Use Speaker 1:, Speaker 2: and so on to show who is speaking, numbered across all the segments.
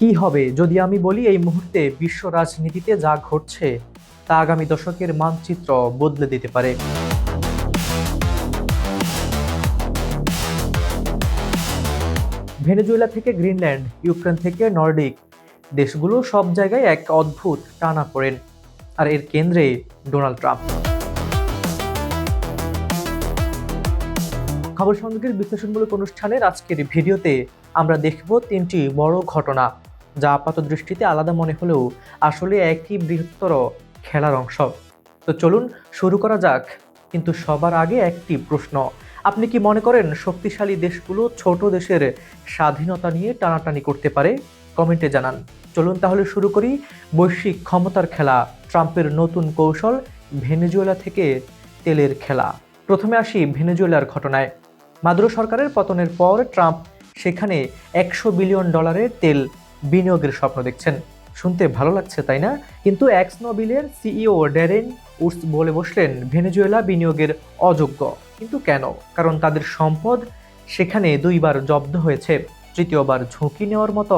Speaker 1: কি হবে যদি আমি বলি এই মুহূর্তে বিশ্ব রাজনীতিতে যা ঘটছে তা আগামী দশকের মানচিত্র বদলে দিতে পারে। ভেনেজুয়েলা থেকে গ্রিনল্যান্ড, ইউক্রেন থেকে নর্ডিক দেশগুলো সব জায়গায় এক অদ্ভুত টানাপোড়েন, আর এর কেন্দ্রে ডোনাল্ড ট্রাম্প। খবর সংযোগের বিশ্লেষণমূলক অনুষ্ঠানের আজকের ভিডিওতে আমরা দেখব তিনটি বড় ঘটনা যা আপাত দৃষ্টিতে আলাদা মনে হলেও আসলে একই বৃহত্তর খেলার অংশ। তো চলুন শুরু করা যাক, কিন্তু সবার আগে একটি প্রশ্ন। আপনি কি মনে করেন শক্তিশালী দেশগুলো ছোট দেশের স্বাধীনতা নিয়ে টানাটানি করতে পারে? কমেন্টে জানান। চলুন তাহলে শুরু করি। বৈশ্বিক ক্ষমতার খেলা, ট্রাম্পের নতুন কৌশল, ভেনেজুয়েলা থেকে তেলের খেলা। প্রথমে আসি ভেনেজুয়েলার ঘটনায়। মাদুরো সরকারের পতনের পর ট্রাম্প সেখানে $100 বিলিয়ন তেল বিনিয়োগের স্বপ্ন দেখছেন। শুনতে ভালো লাগছে, তাই না? কিন্তু এক্সনোবিলের সিইও ড্যারেন উডস বলে বসলেন ভেনেজুয়েলা বিনিয়োগের অযোগ্য। কিন্তু কেন? কারণ তাদের সম্পদ সেখানে 2বার জব্দ হয়েছে, তৃতীয়বার ঝুঁকি নেওয়ার মতো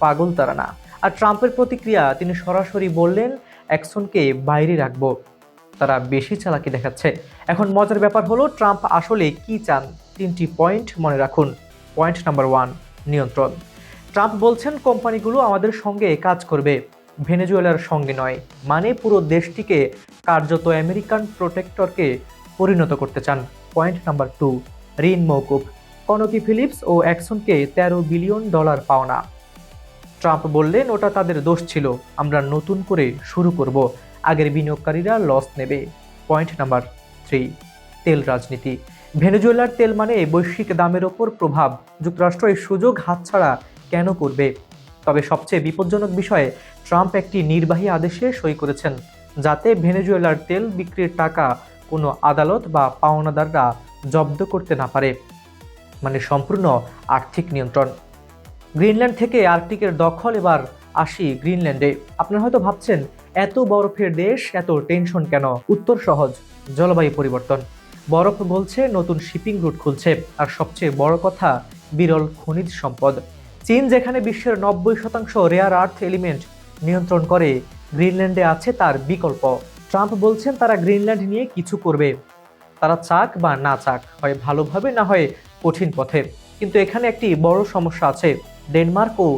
Speaker 1: পাগল তারা না। আর ট্রাম্পের প্রতিক্রিয়া, তিনি সরাসরি বললেন অ্যাকশনকে বাইরে রাখবো। তারা বেশি চালাকি দেখাচ্ছে। এখন মজার ব্যাপার হলো ট্রাম্প আসলে কি চান। তিনটি পয়েন্ট মনে রাখুন। পয়েন্ট নাম্বার 1, নিয়ন্ত্রণ। ট্রাম্প বলছেন কোম্পানিগুলো আমাদের সঙ্গে কাজ করবে, ভেনেজুয়েলার সঙ্গে নয়। মানে পুরো দেশটিকে কার্যত আমেরিকান প্রোটেক্টরকে পরিণত করতে চান। পয়েন্ট নাম্বার 2, ঋণ মওকুফ। কনকি ফিলিপস ও অ্যাকসনকে $13 বিলিয়ন পাওনা। ট্রাম্প বললেন ওটা তাদের দোষ ছিল, আমরা নতুন করে শুরু করব, আগের বিনিয়োগকারীরা লস নেবে। পয়েন্ট নাম্বার 3, তেল রাজনীতি। ভেনেজুয়েলার তেল মানে বৈশ্বিক দামের ওপর প্রভাব। যুক্তরাষ্ট্র এই সুযোগ হাতছাড়া কেন করবে? তবে সবচেয়ে বিপজ্জনক বিষয়ে ট্রাম্প একটি নির্বাহী আদেশে সই করেছেন যাতে ভেনেজুয়েলার তেল বিক্রির টাকা কোনো আদালত বা পাওনাদাররা জব্দ করতে না পারে। মানে সম্পূর্ণ আর্থিক নিয়ন্ত্রণ। গ্রিনল্যান্ড থেকে আর্কটিকের দখল। এবার আসি গ্রিনল্যান্ডে। আপনারা হয়তো ভাবছেন এত বরফের দেশ, এত টেনশন কেন? উত্তর সহজ, জলবায়ু পরিবর্তন। বরফ গলছে, নতুন শিপিং রুট খুলছে, আর সবচেয়ে বড় কথা, বিরল খনিজ সম্পদ। চীন যেখানে বিশ্বের 90% রেয়ার আর্থ এলিমেন্ট নিয়ন্ত্রণ করে, গ্রিনল্যান্ডে আছে তার বিকল্প। ট্রাম্প বলছেন তারা গ্রিনল্যান্ড নিয়ে কিছু করবে, তারা চাক বা না চাক, হয় ভালোভাবে না হয় কঠিন পথে। কিন্তু এখানে একটি বড় সমস্যা আছে, ডেনমার্ক ও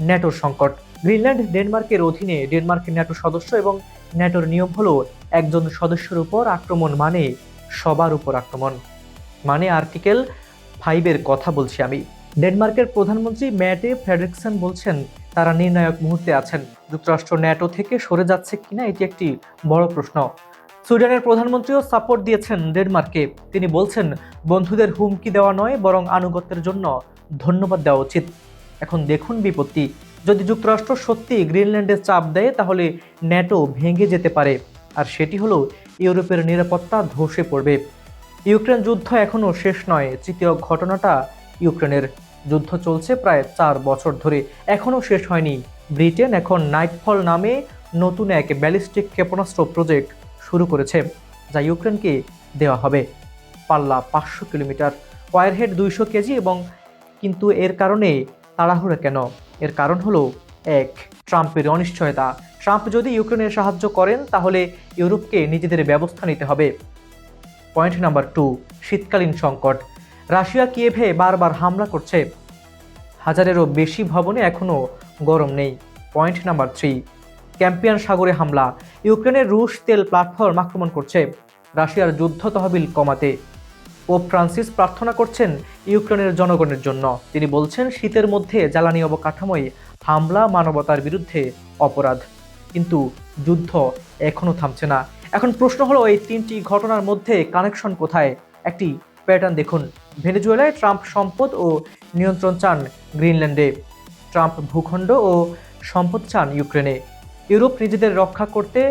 Speaker 1: ন্যাটোর সংকট। গ্রিনল্যান্ড ডেনমার্কের অধীনে, ডেনমার্ক ন্যাটো সদস্য এবং ন্যাটোর নিয়ম হলো একজন সদস্যের উপর আক্রমণ মানে সবার উপর আক্রমণ। মানে আর্টিকেল 5-এর কথা বলছি আমি। ডেনমার্কের প্রধানমন্ত্রী ম্যাটে ফ্রেডরিকসন বলছেন তারা নির্ণায়ক মুহূর্তে আছেন। যুক্তরাষ্ট্র ন্যাটো থেকে সরে যাচ্ছে কিনা এটি একটি বড় প্রশ্ন। সুইডেনের প্রধানমন্ত্রীও সাপোর্ট দিয়েছেন ডেনমার্ককে। তিনি বলছেন বন্ধুদের হুমকি দেওয়া নয়, বরং আনুগত্যের জন্য ধন্যবাদ দেওয়া উচিত। এখন দেখুন বিপত্তি, যদি যুক্তরাষ্ট্র সত্যি গ্রিনল্যান্ডে চাপ দেয় তাহলে ন্যাটো ভেঙে যেতে পারে, আর সেটি হলো ইউরোপের নিরাপত্তা ধসে পড়বে। ইউক্রেন যুদ্ধ এখনও শেষ নয়। তৃতীয় ঘটনাটা ইউক্রেনের। যুদ্ধ চলছে প্রায় 4 বছর ধরে, এখনও শেষ হয়নি। ব্রিটেন এখন নাইটফল নামে নতুন এক ব্যালিস্টিক ক্ষেপণাস্ত্র প্রজেক্ট শুরু করেছে, যা ইউক্রেনকে দেওয়া হবে। পাল্লা 500 কিলোমিটার, ওয়ারহেড 200 কেজি। এবং কিন্তু এর কারণে তাড়াহুড়ো কেন? এর কারণ হলো 1, ট্রাম্পের অনিশ্চয়তা। ট্রাম্প যদি ইউক্রেনের সাহায্য করেন তাহলে ইউরোপকে নিজেদের ব্যবস্থা নিতে হবে। পয়েন্ট নাম্বার 2, শীতকালীন সংকট। রাশিয়া কিয়েভে বারবার হামলা করছে, 1000-এরও বেশি ভবনে এখনও গরম নেই। পয়েন্ট নাম্বার 3, ক্যাম্পিয়ান সাগরে হামলা। ইউক্রেনের রুশ তেল প্ল্যাটফর্ম আক্রমণ করছে রাশিয়ার যুদ্ধ তহবিল কমাতে। পোপ ফ্রান্সিস প্রার্থনা করছেন ইউক্রেনের জনগণের জন্য। তিনি বলছেন শীতের মধ্যে জ্বালানি অবকাঠামোয় হামলা মানবতার বিরুদ্ধে অপরাধ। কিন্তু যুদ্ধ এখনও থামছে না। এখন প্রশ্ন হলো এই তিনটি ঘটনার মধ্যে কানেকশন কোথায়? একটি প্যাটার্ন দেখুন। ভেনেজুয়েলায় ট্রাম্প সম্পদ ও নিয়ন্ত্রণ চান গ্রিনল্যান্ডে, ট্রাম্প ভূখণ্ড ও সম্পদ চান ইউক্রেনে। ইউরোপ নিজেদের রক্ষা করতে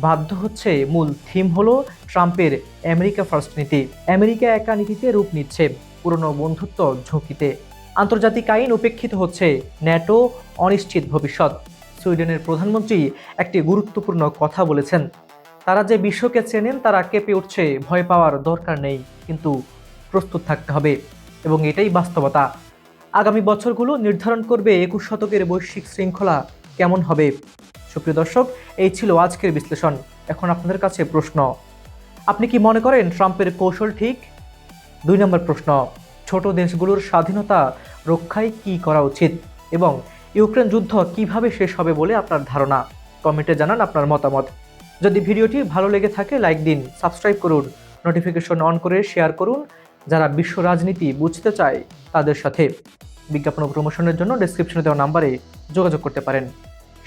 Speaker 1: বাধ্য হচ্ছে। মূল থিম হলো ট্রাম্পের আমেরিকা ফার্স্ট নীতি। আমেরিকা একা নীতিতে রূপ নিচ্ছে, পুরনো বন্ধুত্ব ঝুঁকিতে। আন্তর্জাতিক আইন উপেক্ষিত হচ্ছে, ন্যাটো অনিশ্চিত ভবিষ্যৎ। সুইডেনের প্রধানমন্ত্রী একটি গুরুত্বপূর্ণ কথা বলেছেন, তারা যে বিশ্বকে চেনেন তারা কেঁপে উঠছে। ভয় পাওয়ার দরকার নেই, কিন্তু প্রস্তুত থাকতে হবে। এবং এটাই বাস্তবতা। আগামী বছরগুলো নির্ধারণ করবে 21 শতকের বৈশ্বিক শৃঙ্খলা কেমন হবে। সুপ্রিয় দর্শক, এই ছিল আজকের বিশ্লেষণ। এখন আপনাদের কাছে প্রশ্ন, আপনি কি মনে করেন ট্রাম্পের কৌশল ঠিক? 2 নম্বর প্রশ্ন, ছোট দেশগুলোর স্বাধীনতা রক্ষায় কি করা উচিত এবং ইউক্রেন যুদ্ধ কিভাবে শেষ হবে বলে আপনার ধারণা? কমেন্টে জানান আপনার মতামত। যদি ভিডিওটি ভালো লেগে থাকে লাইক দিন, সাবস্ক্রাইব করুন, নোটিফিকেশন অন করে শেয়ার করুন। যারা বিশ্ব রাজনীতি বুঝতে চায় তাদের সাথে। বিজ্ঞাপন ও প্রমোশনের জন্য ডেসক্রিপশনে দেওয়া নাম্বারে যোগাযোগ করতে পারেন।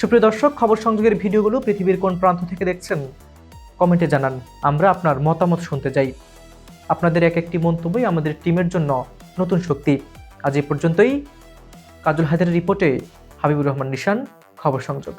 Speaker 1: সুপ্রিয় দর্শক, খবর সংযোগের ভিডিওগুলো পৃথিবীর কোন প্রান্ত থেকে দেখছেন কমেন্টে জানান, আমরা আপনার মতামত শুনতে চাই। আপনাদের এক একটি মন্তব্যই আমাদের টিমের জন্য নতুন শক্তি। আজ এই পর্যন্তই। কাজল হায়দারের রিপোর্টে হাবিবুর রহমান নিশান, খবর সংযোগ।